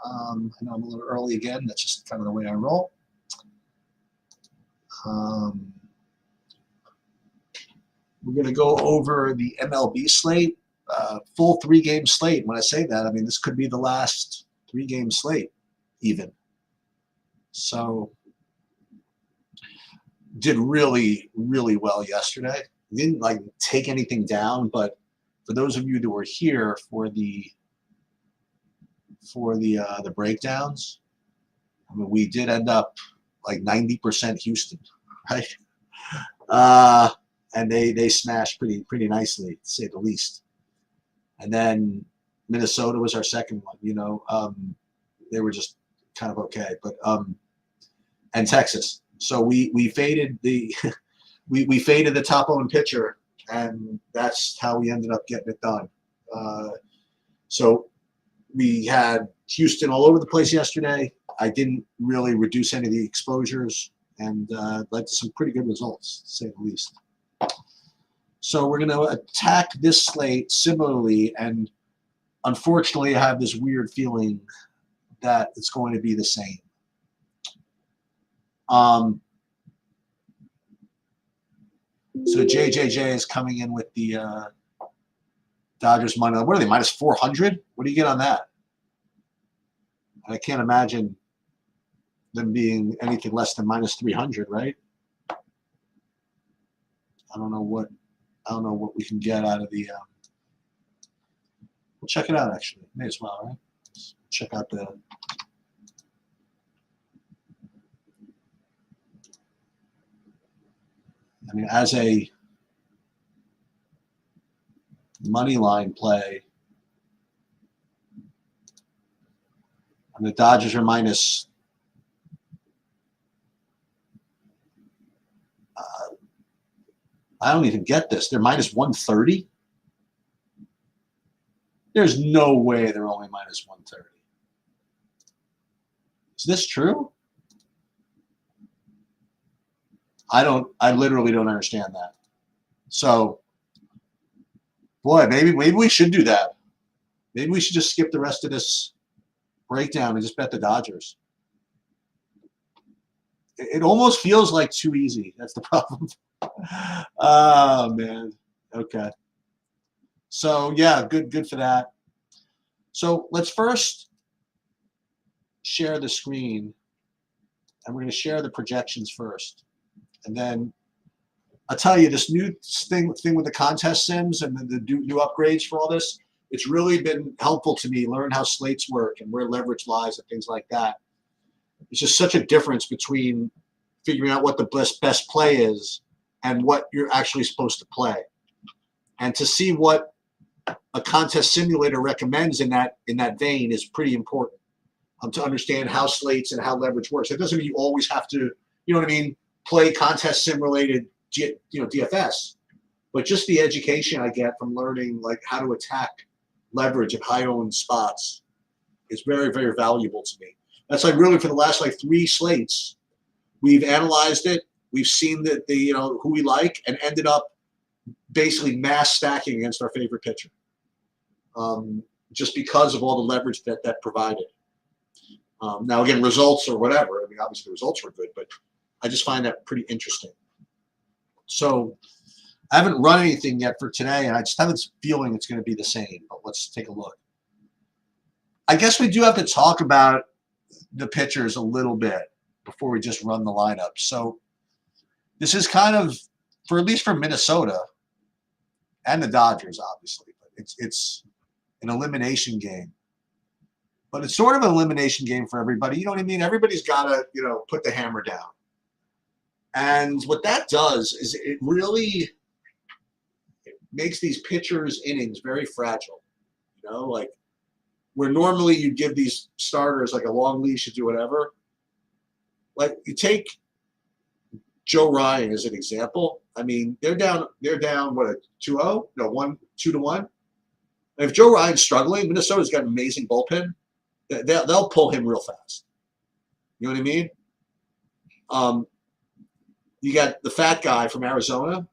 I know I'm a little early again. That's just kind of the way I roll. We're going to go over the MLB slate, full 3-game slate. When I say that, I mean this could be the last 3-game slate, even. So, did really, really well yesterday. Didn't like take anything down, but for those of you that were here for the breakdowns, I mean, we did end up like 90% Houston, right? And they smashed pretty nicely, to say the least. And then Minnesota was our second one. You know, they were just kind of okay, but and Texas. So we faded the we faded the top owned pitcher, and that's how we ended up getting it done. So we had Houston all over the place yesterday. I didn't really reduce any of the exposures, and led to some pretty good results, to say the least. So we're going to attack this slate similarly, and unfortunately, I have this weird feeling that it's going to be the same. So JJJ is coming in with the Dodgers money. What are they, minus 400? What do you get on that? I can't imagine them being anything less than minus 300, right? I don't know what we can get out of the. We'll check it out, actually. May as well, right? Let's check out the. I mean, as a money line play, and the Dodgers are minus. I don't even get this. They're minus 130. There's no way they're only minus 130. Is this true? I literally don't understand that. So, boy, maybe we should do that. Maybe we should just skip the rest of this breakdown and just bet the Dodgers. It almost feels like too easy. That's the problem. Oh, man. Okay. So, yeah, good for that. So let's first share the screen, and we're going to share the projections first. And then I'll tell you, this new thing with the contest sims and the new upgrades for all this, it's really been helpful to me learn how slates work and where leverage lies and things like that. It's just such a difference between figuring out what the best play is and what you're actually supposed to play. And to see what a contest simulator recommends in that vein is pretty important to understand how slates and how leverage works. It doesn't mean you always have to, you know what I mean, play contest sim related, DFS, but just the education I get from learning like how to attack leverage at high owned spots is very, very valuable to me. That's like really for the last like 3 slates, we've analyzed it, we've seen that who we like, and ended up basically mass stacking against our favorite pitcher, just because of all the leverage that provided. Now again, results or whatever. I mean, obviously the results were good, but I just find that pretty interesting. So I haven't run anything yet for today, and I just have this feeling it's going to be the same. But let's take a look. I guess we do have to talk about the pitchers a little bit before we just run the lineup. So this is kind of, at least for Minnesota and the Dodgers, obviously, but it's an elimination game. But it's sort of an elimination game for everybody. You know what I mean? Everybody's got to, put the hammer down. And what that does is it really makes these pitchers' innings very fragile. Like where normally you give these starters like a long leash to do whatever. Like you take Joe Ryan as an example. I mean, they're down what, a 2-0? No, 2-1. And if Joe Ryan's struggling, Minnesota's got an amazing bullpen. They'll pull him real fast. You know what I mean? You got the fat guy from Arizona.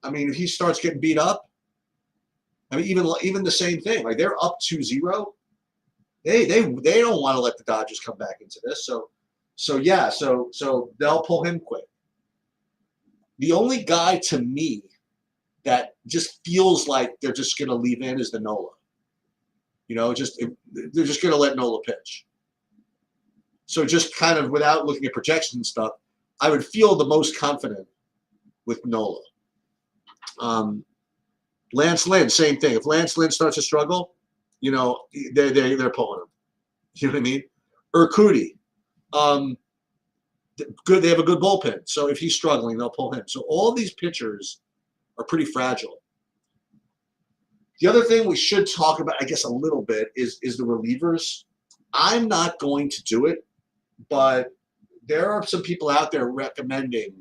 I mean, if he starts getting beat up, I mean, even the same thing. Like they're up 2-0, They don't want to let the Dodgers come back into this. So they'll pull him quick. The only guy to me that just feels like they're just going to leave in is the Nola. You know, they're just going to let Nola pitch. So just kind of without looking at projections and stuff, I would feel the most confident with Nola. Lance Lynn, same thing. If Lance Lynn starts to struggle, you know, they're pulling him. You know what I mean? Urquidy, good. They have a good bullpen, so if he's struggling, they'll pull him. So all these pitchers are pretty fragile. The other thing we should talk about, I guess, a little bit is the relievers. I'm not going to do it, but there are some people out there recommending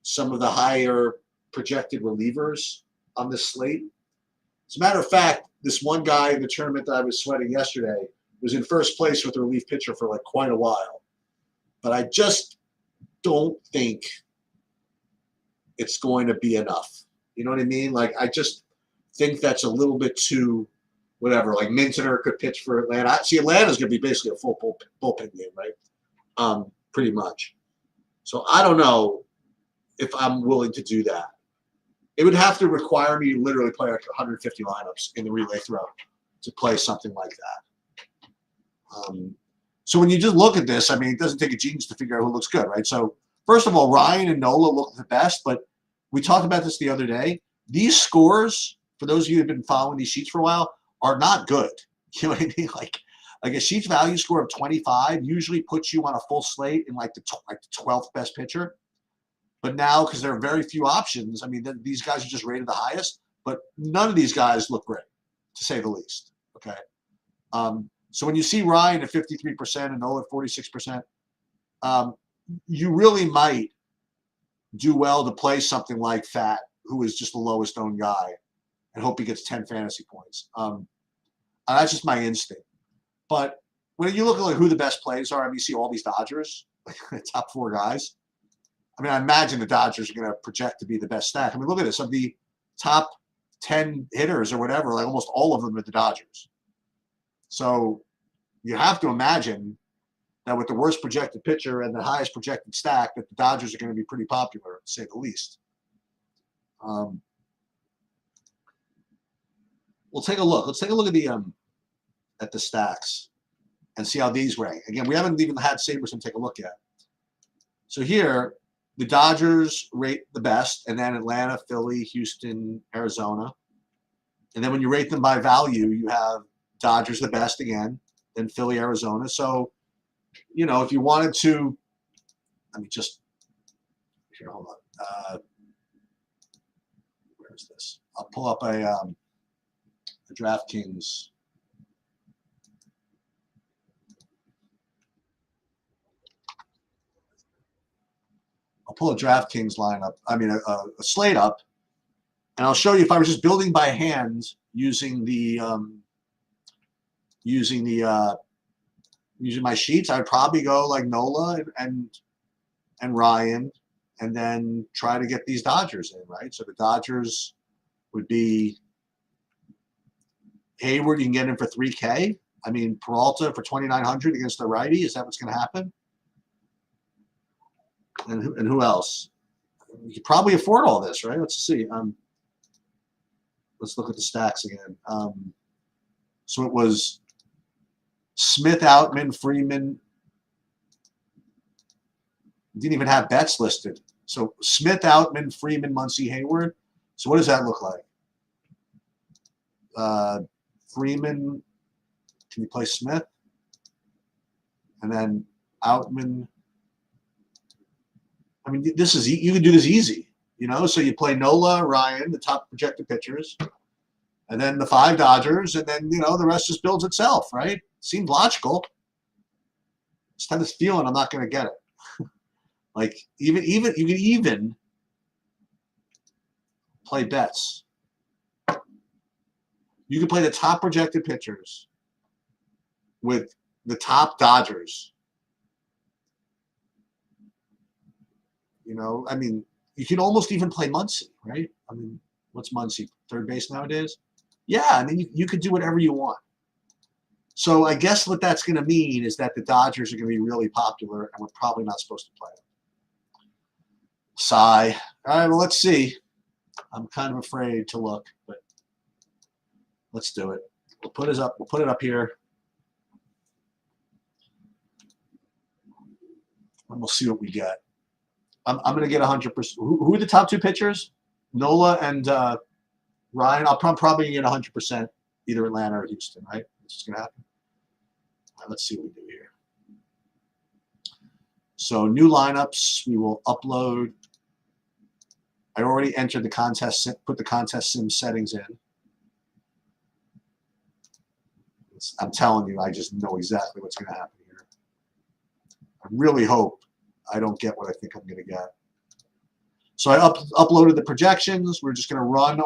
some of the higher projected relievers on this slate. As a matter of fact, this one guy in the tournament that I was sweating yesterday was in first place with a relief pitcher for like quite a while. But I just don't think it's going to be enough. You know what I mean? Like, I just think that's a little bit too whatever. Like, Mintoner could pitch for Atlanta. See, Atlanta's going to be basically a full bullpen game, right? Pretty much. So I don't know if I'm willing to do that. It would have to require me to literally play like 150 lineups in the relay throw to play something like that. So when you just look at this, I mean, it doesn't take a genius to figure out who looks good, right? So first of all, Ryan and Nola look the best, but we talked about this the other day. These scores, for those of you who have been following these sheets for a while, are not good. You know what I mean? Like a sheets value score of 25 usually puts you on a full slate in like the 12th best pitcher. But now, because there are very few options, I mean, these guys are just rated the highest, but none of these guys look great, to say the least. Okay. So when you see Ryan at 53% and Nola at 46%, you really might do well to play something like Fat, who is just the lowest owned guy, and hope he gets 10 fantasy points. That's just my instinct. But when you look at like who the best plays are, I mean, you see all these Dodgers, top 4 guys. I mean, I imagine the Dodgers are going to project to be the best stack. I mean, look at this. Of the top 10 hitters or whatever, like almost all of them are the Dodgers. So you have to imagine that with the worst projected pitcher and the highest projected stack, that the Dodgers are going to be pretty popular, to say the least. We'll take a look. Let's take a look at the stacks and see how these rank. Again, we haven't even had Saberson take a look yet. So here, the Dodgers rate the best, and then Atlanta, Philly, Houston, Arizona. And then when you rate them by value, you have Dodgers the best again, then Philly, Arizona. So, you know, if you wanted to, let me just, here, hold on. Where is this? I'll pull up a DraftKings. I'll pull a DraftKings lineup. I mean, a slate up, and I'll show you if I was just building by hand using my sheets. I'd probably go like Nola and Ryan, and then try to get these Dodgers in, right? So the Dodgers would be Hayward. You can get him for $3K. I mean, Peralta for $2,900 against the righty. Is that what's going to happen? And who else? You could probably afford all this, right? Let's see. Let's look at the stacks again. So it was Smith, Outman, Freeman. Didn't even have bets listed. So Smith, Outman, Freeman, Muncy, Hayward. So what does that look like? Freeman, can you play Smith? And then Outman. I mean, this is, you can do this easy, you know? So you play Nola, Ryan, the top projected pitchers, and then the 5 Dodgers, and then, you know, the rest just builds itself, right? Seems logical. Just have this feeling I'm not going to get it. Like, even you can even play bets. You can play the top projected pitchers with the top Dodgers. You know, I mean, you can almost even play Muncy, right? I mean, what's Muncy? Third base nowadays? Yeah, I mean, you could do whatever you want. So I guess what that's going to mean is that the Dodgers are going to be really popular, and we're probably not supposed to play them. Sigh. All right, well, let's see. I'm kind of afraid to look, but let's do it. We'll put it up. We'll put it up here, and we'll see what we get. I'm going to get 100%. Who are the top two pitchers? Nola and Ryan. I'm probably get 100% either Atlanta or Houston, right? It's just going to happen. All right, let's see what we do here. So new lineups. We will upload. I already entered the contest, put the contest sim settings in. I'm telling you, I just know exactly what's going to happen here. I really hope I don't get what I think I'm going to get. So I uploaded the projections. We're just going to run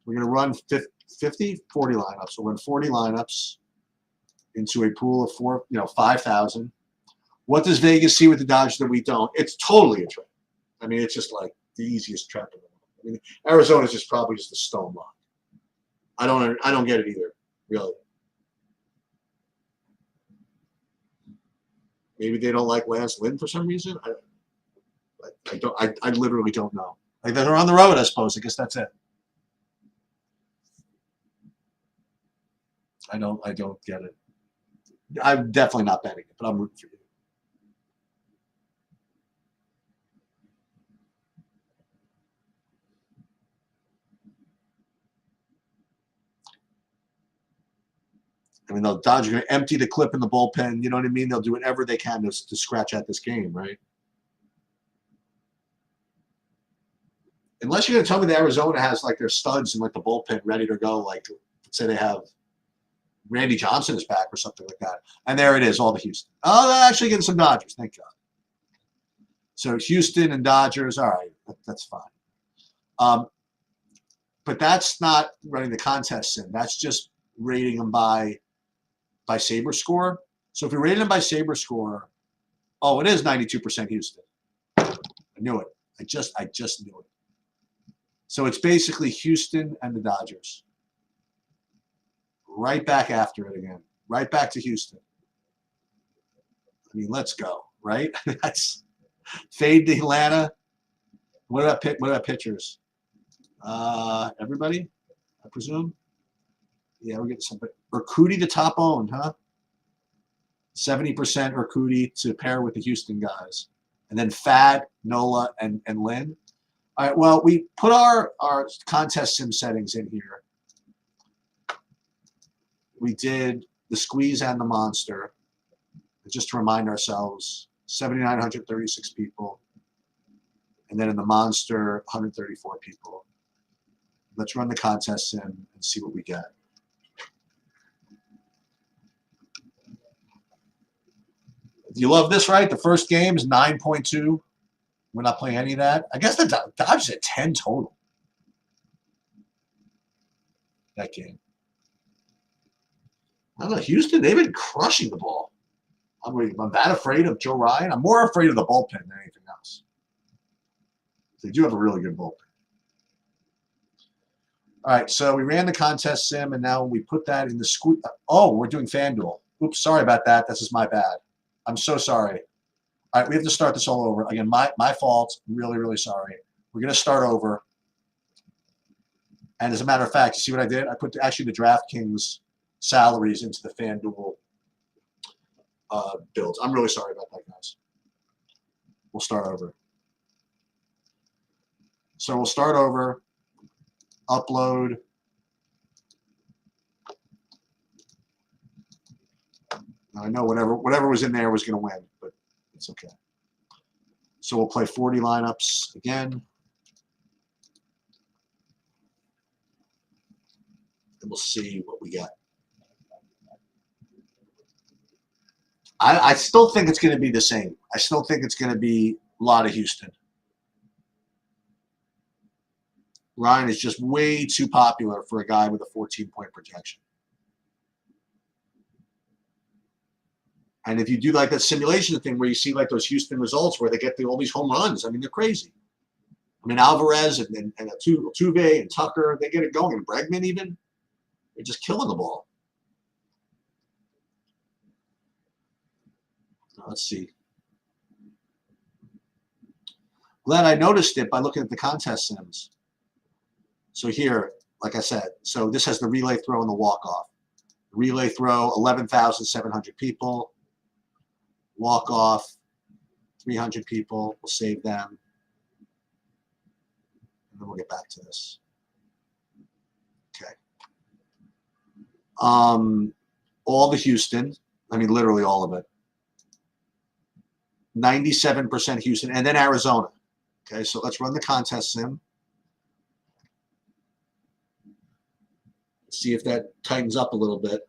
we're going to run 40 lineups. We'll run 40 lineups into a pool of 5,000. What does Vegas see with the Dodgers that we don't? It's totally a trap. I mean, it's just like the easiest trap in the world. I mean, Arizona's just probably just a stone lock. I don't get it either, really. Maybe they don't like Lance Lynn for some reason. I literally don't know. Like, they're on the road, I suppose. I guess that's it. I don't get it. I'm definitely not betting it, but I'm rooting for you. I mean, the Dodgers are going to empty the clip in the bullpen. You know what I mean? They'll do whatever they can to scratch at this game, right? Unless you're going to tell me that Arizona has like their studs in like the bullpen ready to go, like say they have Randy Johnson is back or something like that. And there it is, all the Houston. Oh, they're actually getting some Dodgers, thank God. So Houston and Dodgers, all right, that's fine. But that's not running the contest sim. That's just rating them by Saber score. So if you rate them by Saber score, oh, it is 92% Houston. I knew it. I just knew it. So it's basically Houston and the Dodgers. Right back after it again. Right back to Houston. I mean, let's go, right? That's fade to Atlanta. What about pitchers? Everybody, I presume. Yeah, we're getting somebody. Urquidy, the top owned, huh? 70% Urquidy to pair with the Houston guys. And then Fad, Nola, and Lynn. All right, well, we put our contest sim settings in here. We did the squeeze and the monster. Just to remind ourselves, 7,936 people. And then in the monster, 134 people. Let's run the contest sim and see what we get. You love this, right? The first game is 9.2. We're not playing any of that. I guess the Dodgers at 10 total. That game. I don't know. Houston, they've been crushing the ball. I'm that afraid of Joe Ryan. I'm more afraid of the bullpen than anything else. They do have a really good bullpen. All right, so we ran the contest sim, and now we put that in the squeeze. Oh, we're doing FanDuel. Oops, sorry about that. This is my bad. I'm so sorry. All right, we have to start this all over. Again, my fault. Really, really sorry. We're going to start over. And as a matter of fact, you see what I did? I put actually the DraftKings salaries into the FanDuel builds. I'm really sorry about that, guys. We'll start over. So we'll start over. Upload. Now I know whatever was in there was going to win, but it's okay. So we'll play 40 lineups again. And we'll see what we get. I still think it's going to be the same. I still think it's going to be a lot of Houston. Ryan is just way too popular for a guy with a 14-point projection. And if you do like that simulation thing where you see like those Houston results where they get all these home runs, I mean, they're crazy. I mean, Alvarez and Altuve and Tucker, they get it going. And Bregman even, they're just killing the ball. Let's see. Glad I noticed it by looking at the contest sims. So here, like I said, so this has the relay throw and the walk-off. Relay throw, 11,700 people. Walk-off, 300 people. We'll save them. And then we'll get back to this. Okay. All the Houston. I mean, literally all of it. 97% Houston. And then Arizona. Okay, so let's run the contest sim. See if that tightens up a little bit.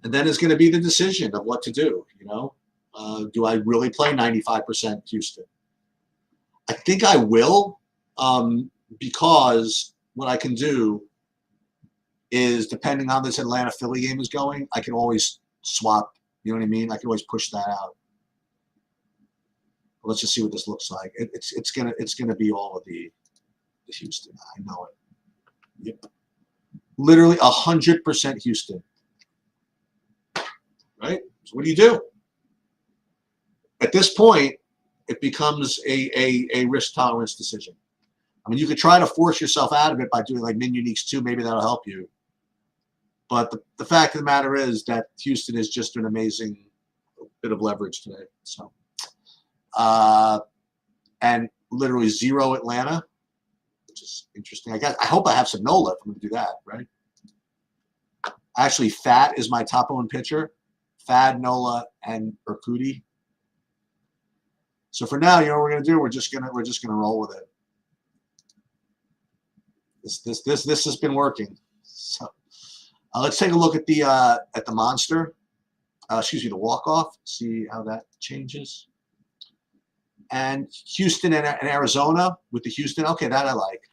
And then it's going to be the decision of what to do, you know. Do I really play 95% Houston? I think I will, because what I can do is, depending on this Atlanta-Philly game is going, I can always swap, you know what I mean? I can always push that out. Let's just see what this looks like. It's gonna be all of the Houston. I know it. Yep. Literally 100% Houston. Right? So what do you do? At this point, it becomes a risk tolerance decision. I mean, you could try to force yourself out of it by doing like min uniques 2. Maybe that'll help you. But the fact of the matter is that Houston is just an amazing bit of leverage today. So. And literally 0 Atlanta, which is interesting. I hope I have some Nola if I'm going to do that, right? Actually, Fat is my top owned pitcher. Fad, Nola, and Urquidy. So for now, you know what we're going to do? We're just gonna roll with it. This has been working. So let's take a look at the monster. Excuse me, the walk off. See how that changes. And Houston and Arizona with the Houston. Okay, that I like.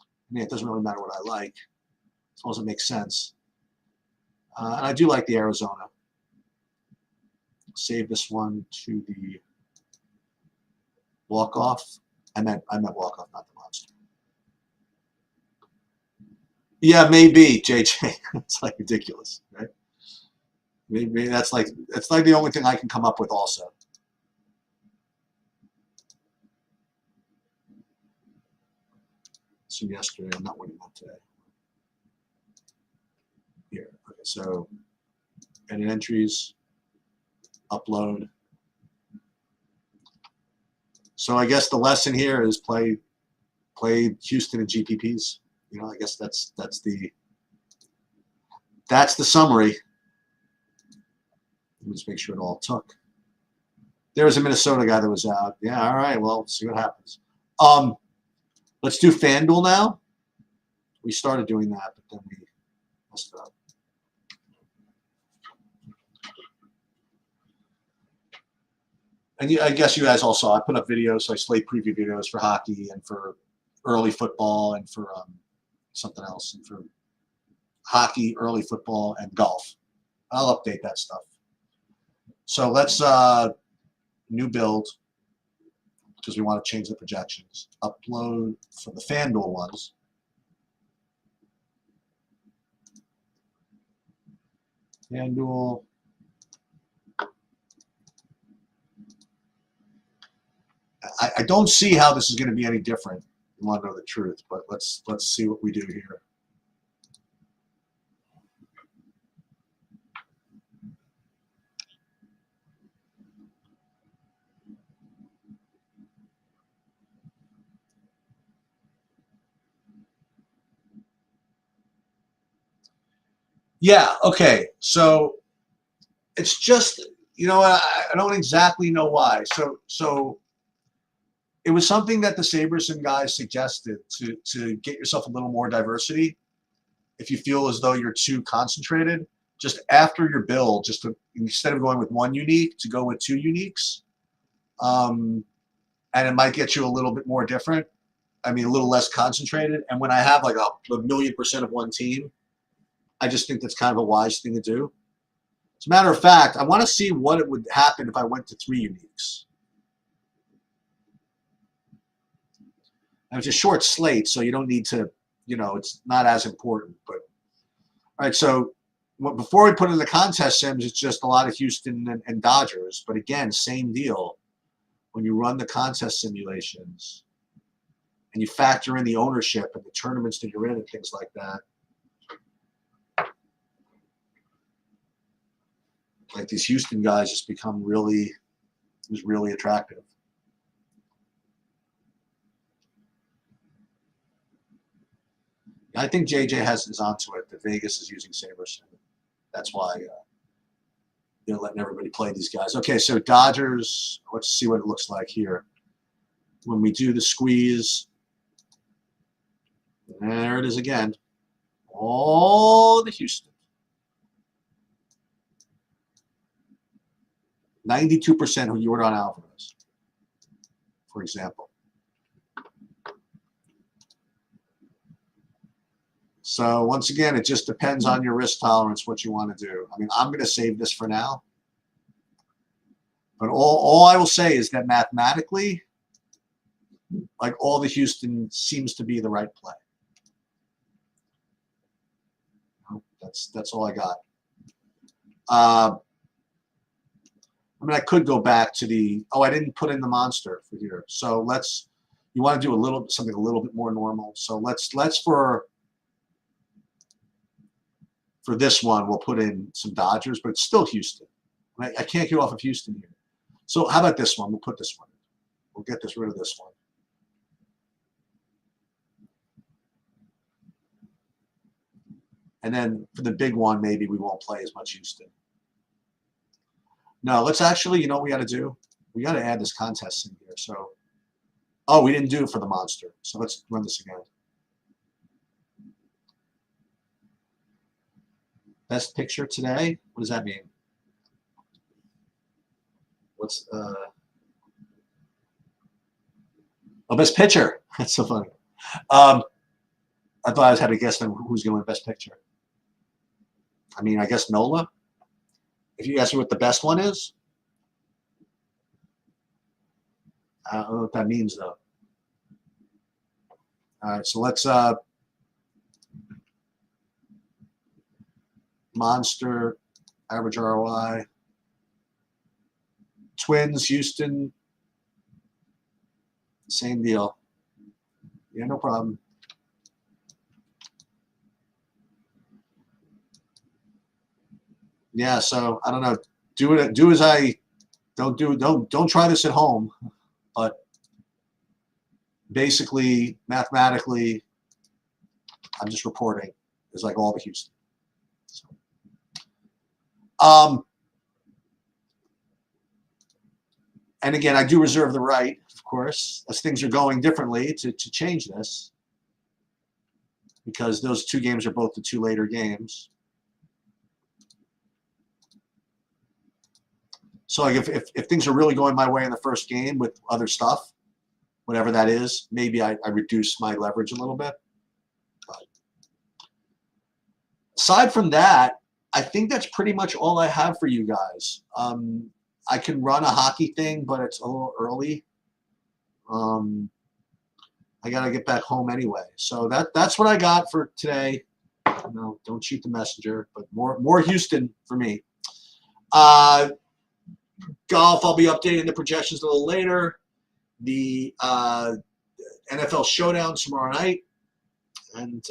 I mean, it doesn't really matter what I like, as long as it makes sense. And I do like the Arizona. Save this one to the walk-off. I meant walk-off, not the monster. Yeah, maybe, JJ. It's like ridiculous, right? Maybe it's like the only thing I can come up with also. So yesterday, I'm not winning that today. Here, okay, so edit entries, upload. So I guess the lesson here is play Houston and GPPs. You know, I guess that's the summary. Let me just make sure it all took. There was a Minnesota guy that was out. Yeah, all right. Well, let's see what happens. Let's do FanDuel now. We started doing that, but then we messed it up. And I guess you guys all saw I put up videos, so I slate preview videos for hockey and for early football and for something else, and for hockey, early football, and golf. I'll update that stuff. So let's new build, because we want to change the projections. Upload for the FanDuel ones. FanDuel. I don't see how this is going to be any different. You want to know the truth, but let's see what we do here. Yeah, okay. So it's just, you know, I don't exactly know why. So it was something that the Saberson guys suggested to get yourself a little more diversity. If you feel as though you're too concentrated, just after your build, just to, instead of going with one unique, to go with 2 uniques. And it might get you a little bit more different. I mean, a little less concentrated. And when I have like a 1,000,000% of one team, I just think that's kind of a wise thing to do. As a matter of fact, I want to see what it would happen if I went to 3 uniques. And it's a short slate, so you don't need to, you know, it's not as important. But all right, so before we put in the contest sims, it's just a lot of Houston and Dodgers. But again, same deal. When you run the contest simulations and you factor in the ownership and the tournaments that you're in and things like that, like these Houston guys just become really attractive. I think JJ is onto it. That Vegas is using SaberSim. That's why they're letting everybody play these guys. Okay, so Dodgers. Let's see what it looks like here. When we do the squeeze, there it is again. All the Houston. 92% who Yordan Alvarez, for example. So once again, it just depends on your risk tolerance, what you want to do. I mean, I'm going to save this for now. But all I will say is that mathematically, like all the Houston seems to be the right play. That's all I got. I mean, I could go back to the, I didn't put in the monster for here. So you want to do something a little bit more normal. So let's for this one, we'll put in some Dodgers, but it's still Houston. I can't get off of Houston here. So how about this one? We'll put this one in. We'll get rid of this one. And then for the big one, maybe we won't play as much Houston. No, let's actually, you know what we got to do? We got to add this contest in here. So, we didn't do it for the monster. So let's run this again. Best picture today? What does that mean? What's best picture. That's so funny. I thought I had to guess on who's going to win best picture. I mean, I guess Nola. If you ask me what the best one is, I don't know what that means though. All right, so let's monster, average ROI, Twins, Houston, same deal. Yeah, no problem. Yeah, so I don't know. Do as I don't try this at home, but basically mathematically, I'm just reporting. It's like all the Houston. So, and again, I do reserve the right, of course, as things are going differently, to change this, because those two games are both the two later games. So like if things are really going my way in the first game with other stuff, whatever that is, maybe I reduce my leverage a little bit. But aside from that, I think that's pretty much all I have for you guys. I can run a hockey thing, but it's a little early. I got to get back home anyway. So that's what I got for today. No, don't shoot the messenger, but more Houston for me. Golf, I'll be updating the projections a little later. The NFL Showdown tomorrow night. And